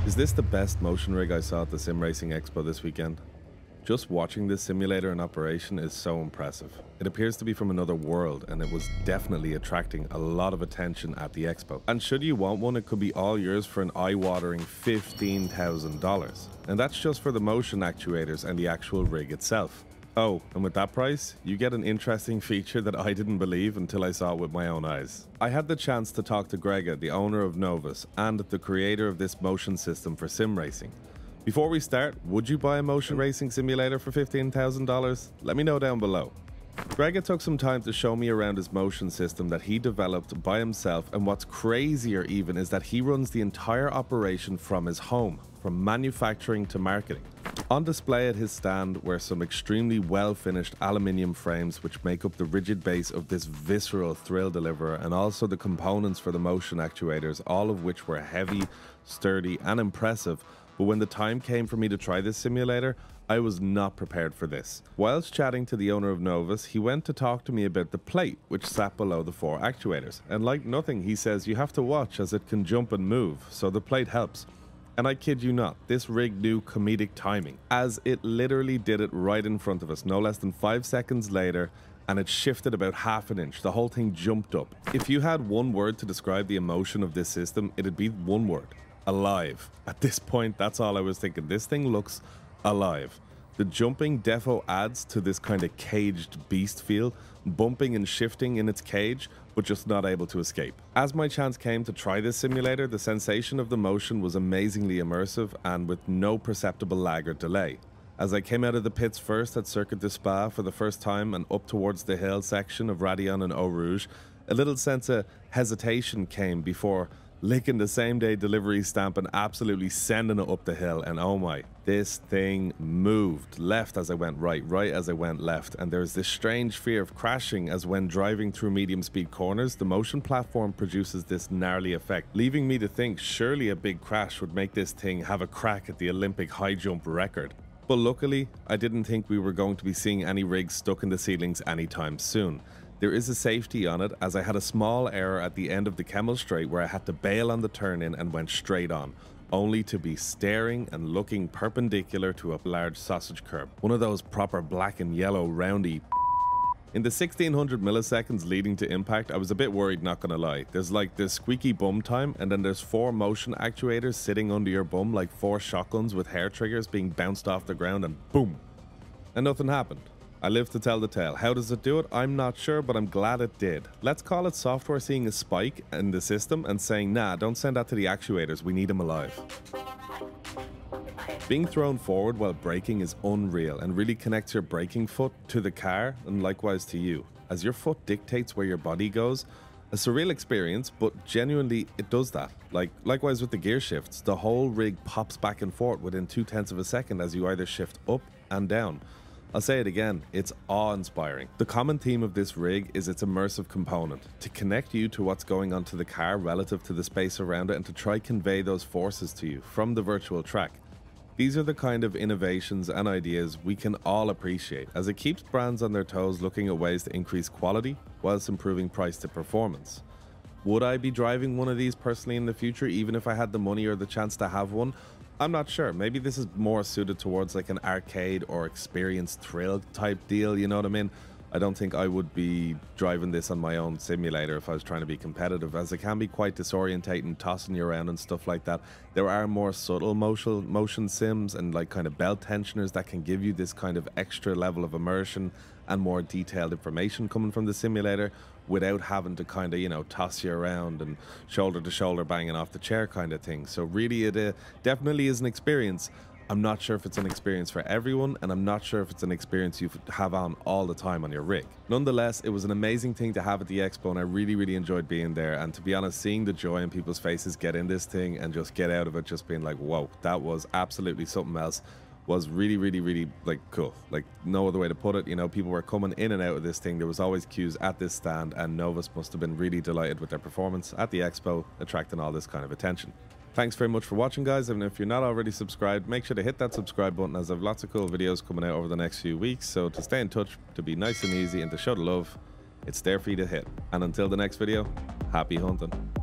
Is this the best motion rig I saw at the Simracing expo this weekend? Just watching this simulator in operation is so impressive. It appears to be from another world, and it was definitely attracting a lot of attention at the expo. And should you want one, it could be all yours for an eye-watering $15,000. And that's just for the motion actuators and the actual rig itself. Oh, and with that price, you get an interesting feature that I didn't believe until I saw it with my own eyes. I had the chance to talk to Grega, the owner of Novus, and the creator of this motion system for sim racing. Before we start, would you buy a motion racing simulator for $15,000? Let me know down below. Grega took some time to show me around his motion system that he developed by himself, and what's crazier even is that he runs the entire operation from his home, from manufacturing to marketing. On display at his stand were some extremely well finished aluminium frames which make up the rigid base of this visceral thrill deliverer, and also the components for the motion actuators, all of which were heavy, sturdy and impressive. But when the time came for me to try this simulator, I was not prepared for this. Whilst chatting to the owner of Novus, he went to talk to me about the plate which sat below the 4 actuators, and like nothing, he says you have to watch as it can jump and move, so the plate helps. And I kid you not, this rig knew comedic timing, as it literally did it right in front of us, no less than 5 seconds later, and it shifted about half an inch. The whole thing jumped up. If you had one word to describe the emotion of this system, it'd be one word: alive. At this point, that's all I was thinking. This thing looks alive. The jumping defo adds to this kind of caged beast feel, bumping and shifting in its cage, but just not able to escape. As my chance came to try this simulator, the sensation of the motion was amazingly immersive and with no perceptible lag or delay. As I came out of the pits first at Circuit du Spa for the first time and up towards the hill section of Raidillon and Eau Rouge, a little sense of hesitation came before licking the same day delivery stamp and absolutely sending it up the hill, and oh my, this thing moved left as I went right, right as I went left, and there's this strange fear of crashing as when driving through medium speed corners, the motion platform produces this gnarly effect, leaving me to think surely a big crash would make this thing have a crack at the Olympic high jump record. But luckily, I didn't think we were going to be seeing any rigs stuck in the ceilings anytime soon. There is a safety on it, as I had a small error at the end of the Kemmel straight where I had to bail on the turn in and went straight on, only to be staring and looking perpendicular to a large sausage curb. One of those proper black and yellow roundy. In the 1600 milliseconds leading to impact, I was a bit worried, not gonna lie. There's like this squeaky bum time, and then there's 4 motion actuators sitting under your bum like 4 shotguns with hair triggers being bounced off the ground, and boom. And nothing happened. I live to tell the tale. How does it do it? I'm not sure, but I'm glad it did. Let's call it software seeing a spike in the system and saying, nah, don't send that to the actuators, we need them alive. Being thrown forward while braking is unreal and really connects your braking foot to the car and likewise to you, as your foot dictates where your body goes. A surreal experience, but genuinely it does that. Likewise with the gear shifts, the whole rig pops back and forth within 0.2 of a second as you either shift up and down. I'll say it again, it's awe-inspiring. The common theme of this rig is its immersive component, to connect you to what's going on to the car relative to the space around it and to try convey those forces to you from the virtual track. These are the kind of innovations and ideas we can all appreciate, as it keeps brands on their toes looking at ways to increase quality whilst improving price to performance. Would I be driving one of these personally in the future, even if I had the money or the chance to have one? I'm not sure. Maybe this is more suited towards like an arcade or experience thrill type deal, you know what I mean? I don't think I would be driving this on my own simulator if I was trying to be competitive, as it can be quite disorientating, tossing you around and stuff like that. There are more subtle motion sims and like kind of belt tensioners that can give you this kind of extra level of immersion and more detailed information coming from the simulator without having to kind of, you know, toss you around and shoulder to shoulder banging off the chair kind of thing. So really it definitely is an experience. I'm not sure if it's an experience for everyone, and I'm not sure if it's an experience you have on all the time on your rig. Nonetheless, it was an amazing thing to have at the expo, and I really enjoyed being there. And to be honest, seeing the joy in people's faces get in this thing and just get out of it, just being like, whoa, that was absolutely something else, was really like cool. Like no other way to put it. You know, people were coming in and out of this thing. There was always queues at this stand, and Novus must have been really delighted with their performance at the expo, attracting all this kind of attention. Thanks very much for watching, guys, and if you're not already subscribed, make sure to hit that subscribe button, as I have lots of cool videos coming out over the next few weeks. So to stay in touch, to be nice and easy, and to show the love, it's there for you to hit. And until the next video, happy hunting.